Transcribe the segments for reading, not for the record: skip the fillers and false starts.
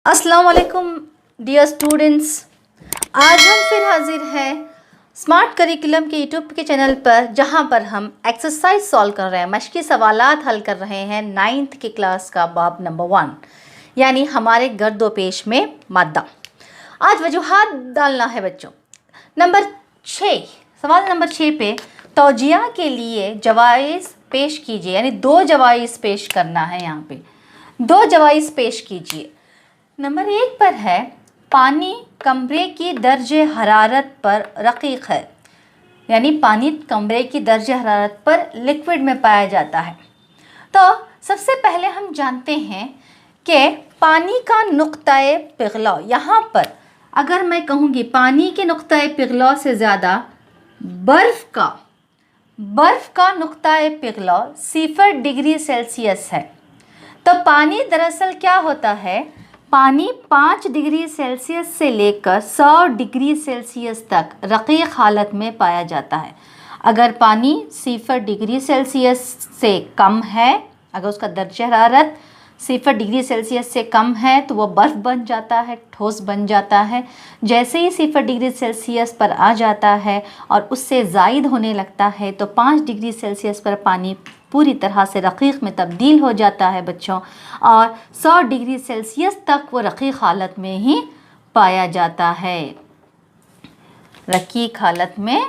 अस्सलाम वालेकुम dear students. आज हम फिर हाजिर हैं स्मार्ट करिकुलम के यूट्यूब के चैनल पर, जहां पर हम एक्सरसाइज सॉल्व कर रहे हैं, मश्की सवालात हल कर रहे हैं 9th की क्लास का बाब नंबर 1 यानी हमारे गर्दोपेश में मादा। आज वजूहात डालना है बच्चों। नंबर 6 सवाल नंबर 6 पे तौजिया के लिए जवाइज़ पेश कीजिए, यानी 2 जवाइज़ पेश करना है। यहाँ पे 2 जवाइज़ पेश कीजिए। नंबर 1 पर है पानी कमरे की दर्जे हरारत पर रक़ीक़ है, यानी पानी कमरे की दर्जे हरारत पर लिक्विड में पाया जाता है। तो सबसे पहले हम जानते हैं कि पानी का नुक़्ता-ए पिग़ला, यहाँ पर अगर मैं कहूँगी पानी के नुक़्ता-ए पिग़ला से ज़्यादा बर्फ़ का नुक़्ता-ए पिग़ला 0 डिग्री सेल्सियस है। तो पानी दरअसल क्या होता है, पानी 5 डिग्री सेल्सियस से लेकर 100 डिग्री सेल्सियस तक रक़ीक़ हालत में पाया जाता है। अगर पानी 0 डिग्री सेल्सियस से कम है, अगर उसका दर्जा हरारत 0 डिग्री सेल्सियस से कम है तो वह बर्फ़ बन जाता है, ठोस बन जाता है। जैसे ही 0 डिग्री सेल्सियस पर आ जाता है और उससे ज़ायद होने लगता है तो 5 डिग्री सेल्सियस पर पानी पूरी तरह से रक़ीक़ में तब्दील हो जाता है बच्चों, और 100 डिग्री सेल्सियस तक वो रक़ीक़ हालत में ही पाया जाता है, रक़ीक़ हालत में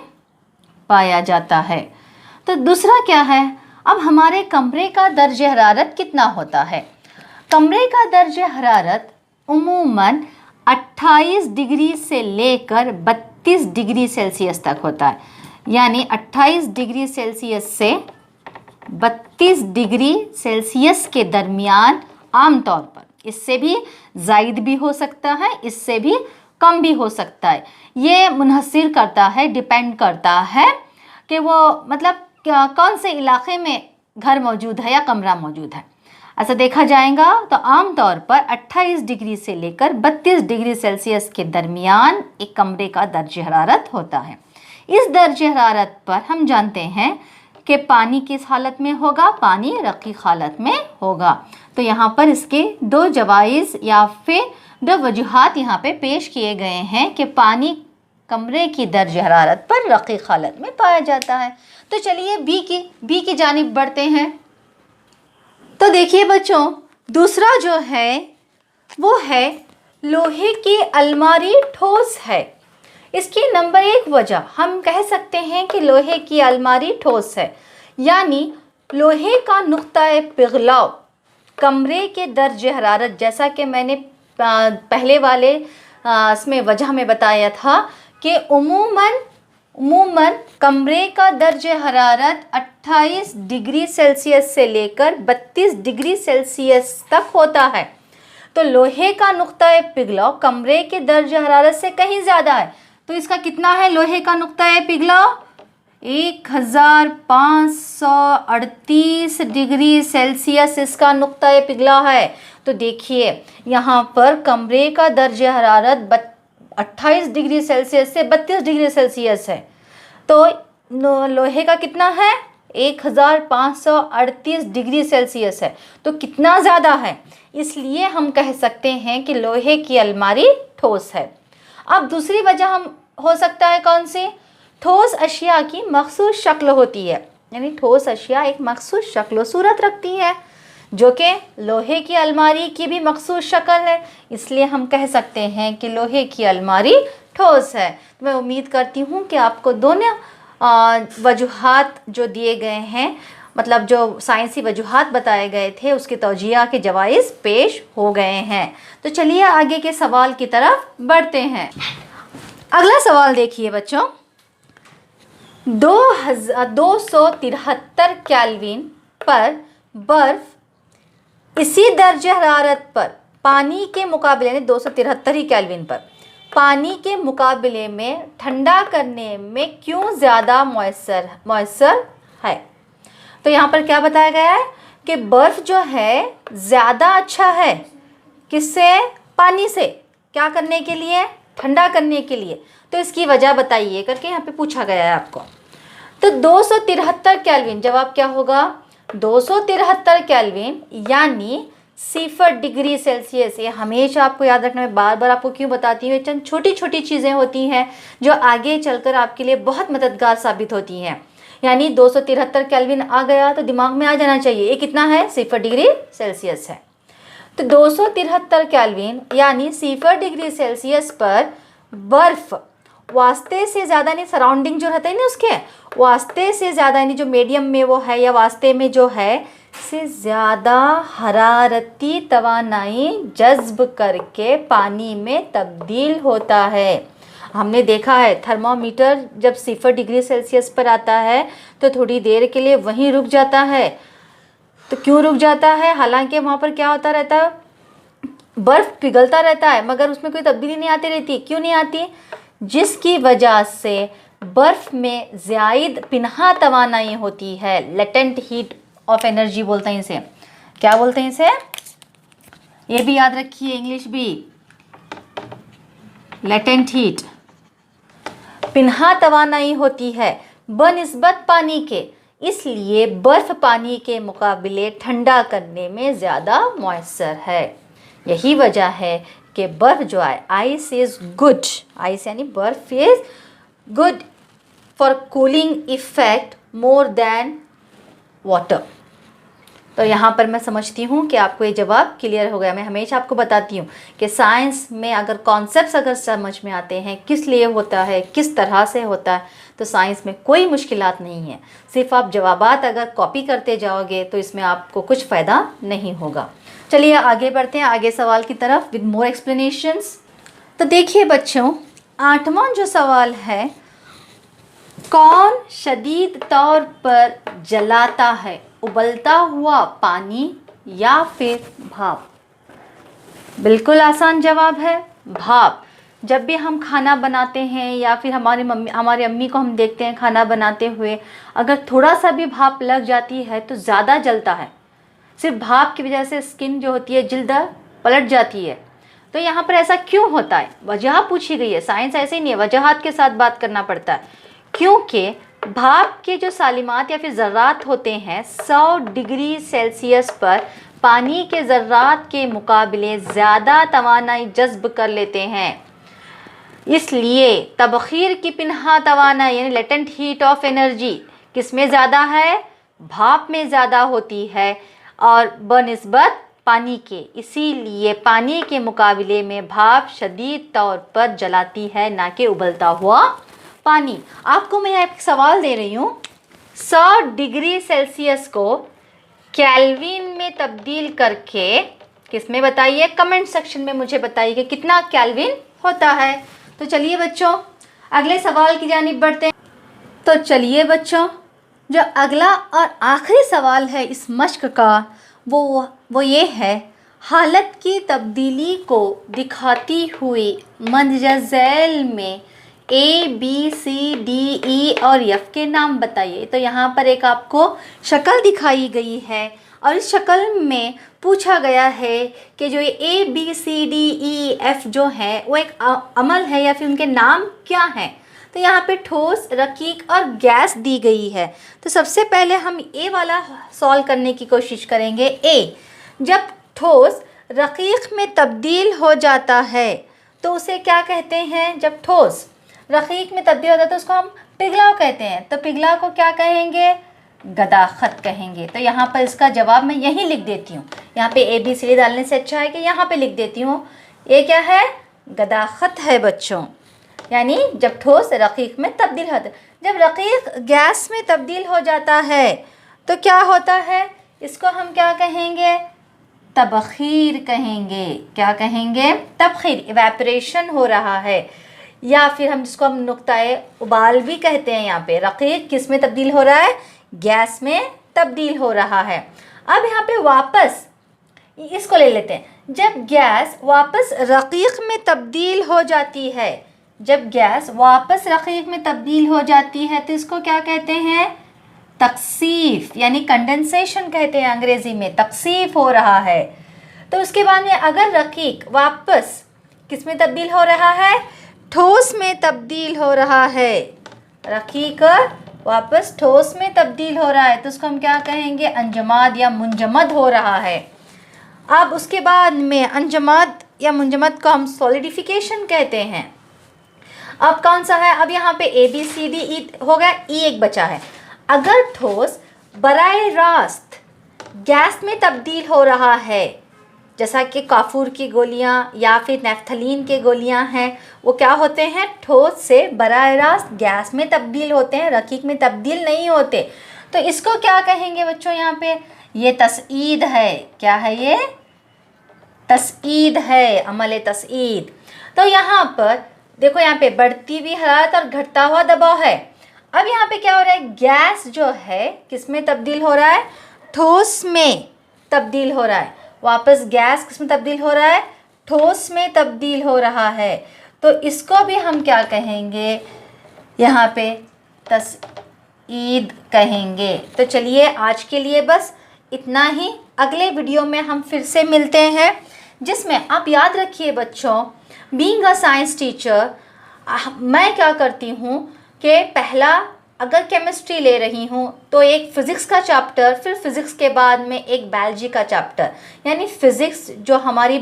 पाया जाता है। तो दूसरा क्या है, अब हमारे कमरे का दर्जे हरारत कितना होता है। कमरे का दर्जे हरारत उमूमन 28 डिग्री से लेकर 32 डिग्री सेल्सियस तक होता है, यानी 28 डिग्री सेल्सियस से 32 डिग्री सेल्सियस के दरमियान आमतौर पर। इससे भी ज़ायद भी हो सकता है, इससे भी कम भी हो सकता है। ये मुनहसिर करता है, डिपेंड करता है कि वो मतलब कौन से इलाके में घर मौजूद है या कमरा मौजूद है। ऐसा देखा जाएगा तो आमतौर पर 28 डिग्री से लेकर 32 डिग्री सेल्सियस के दरमियान एक कमरे का दर्जे हरारत होता है। इस दर्जे हरारत पर हम जानते हैं कि पानी किस हालत में होगा, पानी रक़ीक़ हालत में होगा। तो यहाँ पर इसके 2 जवाइज़ या फिर 2 वजूहात यहाँ पे पेश किए गए हैं कि पानी कमरे की दर्जे हरारत पर रक़ीक़ हालत में पाया जाता है। तो चलिए बी की जानिब बढ़ते हैं। तो देखिए बच्चों, दूसरा जो है वो है लोहे की अलमारी ठोस है। इसकी नंबर 1 वजह हम कह सकते हैं कि लोहे की अलमारी ठोस है, यानी लोहे का नुक़्ता-ए पिग़ला कमरे के दर्जे हरारत, जैसा कि मैंने पहले वाले इसमें वजह में बताया था कि उमूमन कमरे का दर्जे हरारत 28 डिग्री सेल्सियस से लेकर 32 डिग्री सेल्सियस तक होता है। तो लोहे का नुक़्ता-ए पिग़ला कमरे के दर्जे हरारत से कहीं ज़्यादा है। तो इसका कितना है लोहे का नुक़्ता-ए पिग़ला, 1538 डिग्री सेल्सियस इसका नुक़्ता-ए पिग़ला है। तो देखिए यहाँ पर कमरे का दर्जे हरारत 28 डिग्री सेल्सियस से 32 डिग्री सेल्सियस है, तो लोहे का कितना है 1538 डिग्री सेल्सियस है। तो कितना ज़्यादा है, इसलिए हम कह सकते हैं कि लोहे की अलमारी ठोस है। अब दूसरी वजह हम हो सकता है कौन सी, ठोस अशिया की मखसूस शक्ल होती है, यानी ठोस अशिया एक मखसूस शक्ल सूरत रखती है, जो कि लोहे की अलमारी की भी मखसूस शक्ल है। इसलिए हम कह सकते हैं कि लोहे की अलमारी ठोस है। तो मैं उम्मीद करती हूँ कि आपको दोनों वजूहात जो दिए गए हैं, मतलब जो साइंसी वजूहात बताए गए थे, उसके तौजिया के जवाइज़ पेश हो गए हैं। तो चलिए आगे के सवाल की तरफ बढ़ते हैं। अगला सवाल देखिए बच्चों, 273 केल्विन पर बर्फ़ इसी दर्जे हरारत पर पानी के मुकाबले, यानी 273 ही केल्विन पर पानी के मुकाबले में ठंडा करने में क्यों ज़्यादा मौसर है। तो यहाँ पर क्या बताया गया है कि बर्फ़ जो है ज़्यादा अच्छा है किससे, पानी से, क्या करने के लिए, ठंडा करने के लिए। तो इसकी वजह बताइए करके यहाँ पे पूछा गया है आपको। तो 273 केल्विन, जवाब क्या होगा 273 केल्विन, यानी 0 डिग्री सेल्सियस। ये हमेशा आपको याद रखना, मैं बार बार आपको क्यों बताती हूँ, चंद छोटी छोटी चीज़ें होती हैं जो आगे चलकर आपके लिए बहुत मददगार साबित होती हैं। यानी 273 केल्विन आ गया तो दिमाग में आ जाना चाहिए ये कितना है, 0 डिग्री सेल्सियस है। तो 273 केल्विन यानी 0 डिग्री सेल्सियस पर बर्फ वास्ते से ज़्यादा, यानी सराउंडिंग जो रहता है ना उसके वास्ते से ज़्यादा, यानी जो मीडियम में वो है या वास्ते में जो है से ज़्यादा हरारती तवानाई जज्ब करके पानी में तब्दील होता है। हमने देखा है थर्मामीटर जब 0 डिग्री सेल्सियस पर आता है तो थोड़ी देर के लिए वहीं रुक जाता है। तो क्यों रुक जाता है, हालांकि वहाँ पर क्या होता रहता है, बर्फ़ पिघलता रहता है मगर उसमें कोई तब्दीली नहीं आती रहती। क्यों नहीं आती, जिसकी वजह से बर्फ़ में ज़ायद पिन्हा तवानाई होती है, लेटेंट हीट ऑफ एनर्जी बोलते हैं इसे। क्या बोलते हैं इसे, ये भी याद रखिए, इंग्लिश भी, लेटेंट हीट, पिन्हा तवानाई होती है बनिस्बत पानी के। इसलिए बर्फ़ पानी के मुकाबले ठंडा करने में ज़्यादा मौसर है। यही वजह है कि बर्फ़ जो है, आइस इज़ गुड, आइस यानी बर्फ़ is good for cooling effect more than water. तो यहाँ पर मैं समझती हूँ कि आपको ये जवाब क्लियर हो गया। मैं हमेशा आपको बताती हूँ कि साइंस में अगर कॉन्सेप्ट्स अगर समझ में आते हैं, किस लिए होता है, किस तरह से होता है, तो साइंस में कोई मुश्किलात नहीं है। सिर्फ आप जवाबात अगर कॉपी करते जाओगे तो इसमें आपको कुछ फ़ायदा नहीं होगा। चलिए आगे बढ़ते हैं, आगे सवाल की तरफ विद मोर एक्सप्लेनेशंस। तो देखिए बच्चों, 8वां जो सवाल है, कौन शदीद तौर पर जलाता है, उबलता हुआ पानी या फिर भाप? बिल्कुल आसान जवाब है, भाप। जब भी हम खाना बनाते हैं या फिर हमारी अम्मी को हम देखते हैं खाना बनाते हुए, अगर थोड़ा सा भी भाप लग जाती है तो ज़्यादा जलता है। सिर्फ भाप की वजह से स्किन जो होती है, जिल्द पलट जाती है। तो यहाँ पर ऐसा क्यों होता है, वजह पूछी गई है। साइंस ऐसे ही नहीं है, वजहात के साथ बात करना पड़ता है। क्योंकि भाप के जो सालिमात या फिर ज़र्रात होते हैं 100 डिग्री सेल्सियस पर पानी के ज़र्रात के मुकाबले ज़्यादा तवानाई जज्ब कर लेते हैं। इसलिए तबखीर की पिन्हा तवानाई यानी लेटेंट हीट ऑफ एनर्जी किस में ज़्यादा है, भाप में ज़्यादा होती है और बनिस्बत पानी के। इसीलिए पानी के मुकाबले में भाप शदीद तौर पर जलाती है, ना कि उबलता हुआ पानी। आपको मैं एक सवाल दे रही हूँ, 100 डिग्री सेल्सियस को केल्विन में तब्दील करके किस में बताइए, कमेंट सेक्शन में मुझे बताइए कि कितना केल्विन होता है। तो चलिए बच्चों अगले सवाल की जानिब बढ़ते हैं। तो चलिए बच्चों, जो अगला और आखिरी सवाल है इस मश्क का वो ये है, हालत की तब्दीली को दिखाती हुई मंदरजा झैल में ABCDE और F के नाम बताइए। तो यहाँ पर एक आपको शक्ल दिखाई गई है और इस शक्ल में पूछा गया है कि जो ये ABCDEF जो है वो एक अमल है या फिर उनके नाम क्या हैं। तो यहाँ पे ठोस, रकीक और गैस दी गई है। तो सबसे पहले हम ए वाला सॉल्व करने की कोशिश करेंगे। ए, जब ठोस रकीक में तब्दील हो जाता है तो उसे क्या कहते हैं? जब ठोस रकीक में तब्दील होता है तो उसको हम पिघलाव कहते हैं। तो पिघलाव को क्या कहेंगे? गदाखत कहेंगे। तो यहाँ पर इसका जवाब मैं यहीं लिख देती हूँ। यहाँ पे ABCD डालने से अच्छा है कि यहाँ पे लिख देती हूँ। ये क्या है? गदाखत है बच्चों। यानी जब ठोस रकीक में तब्दील होता है। जब रकीक गैस में तब्दील हो जाता है तो क्या होता है? इसको हम क्या कहेंगे? तबखीर कहेंगे। क्या कहेंगे? तबखीर। इवेपोरेशन हो रहा है, या फिर हम जिसको हम नुक्ताए उबाल भी कहते हैं। यहाँ पे रकीक किस में तब्दील हो रहा है? गैस में तब्दील हो रहा है। अब यहाँ पे वापस इसको ले लेते हैं। जब गैस वापस रकीक में तब्दील हो जाती है, जब गैस वापस रकीक में तब्दील हो जाती है तो इसको क्या कहते हैं? तकसीफ, यानी कंडेंसेशन कहते हैं अंग्रेज़ी में। तकसीफ हो रहा है। तो उसके बाद में अगर रकीक वापस किस में तब्दील हो रहा है? ठोस में तब्दील हो रहा है। रकीक वापस ठोस में तब्दील हो रहा है तो उसको हम क्या कहेंगे? अंजमाद या मुंजमद हो रहा है। अब उसके बाद में अंजमद या मुंजमद को हम सॉलिडिफिकेशन कहते हैं। अब कौन सा है, अब यहाँ पे A B C D E हो गया, ई एक बचा है। अगर ठोस बराह रास्त गैस में तब्दील हो रहा है, जैसा कि काफूर की गोलियां या फिर नेफ्थलीन के गोलियां हैं, वो क्या होते हैं, ठोस से बराह रास्त गैस में तब्दील होते हैं, रकीक में तब्दील नहीं होते। तो इसको क्या कहेंगे बच्चों, यहाँ पे ये तसईद है। क्या है ये, तसईद है, अमल तसईद। तो यहाँ पर देखो, यहाँ पे बढ़ती हुई हरारत और घटता हुआ दबाव है। अब यहाँ पे क्या हो रहा है, गैस जो है किस में तब्दील हो रहा है, ठोस में तब्दील हो रहा है। वापस गैस किस में तब्दील हो रहा है, ठोस में तब्दील हो रहा है। तो इसको भी हम क्या कहेंगे, यहाँ पे तसईद कहेंगे। तो चलिए आज के लिए बस इतना ही। अगले वीडियो में हम फिर से मिलते हैं, जिसमें आप याद रखिए बच्चों, बीइंग अ साइंस टीचर मैं क्या करती हूँ कि पहला अगर केमिस्ट्री ले रही हूँ तो एक फ़िज़िक्स का चैप्टर, फिर फ़िज़िक्स के बाद में एक बायोलॉजी का चैप्टर, यानी फ़िज़िक्स जो हमारी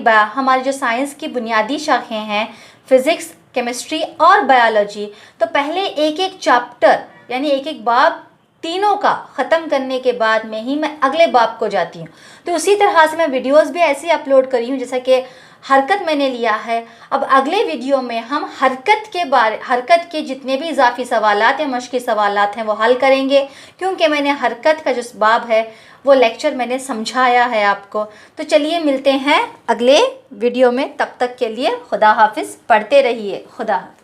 जो साइंस की बुनियादी शाखें हैं, फ़िज़िक्स, केमिस्ट्री और बायोलॉजी, तो पहले एक एक चैप्टर यानी एक एक बाब तीनों का ख़त्म करने के बाद में ही मैं अगले बाब को जाती हूँ। तो उसी तरह से मैं वीडियोस भी ऐसे अपलोड करी हूँ, जैसा कि हरकत मैंने लिया है। अब अगले वीडियो में हम हरकत के जितने भी इजाफी सवालात या मश्की सवालात हैं वो हल करेंगे, क्योंकि मैंने हरकत का जो बाब है वो लेक्चर मैंने समझाया है आपको। तो चलिए मिलते हैं अगले वीडियो में, तब तक के लिए खुदा हाफिज़, पढ़ते रहिए, खुदा हाफिज़।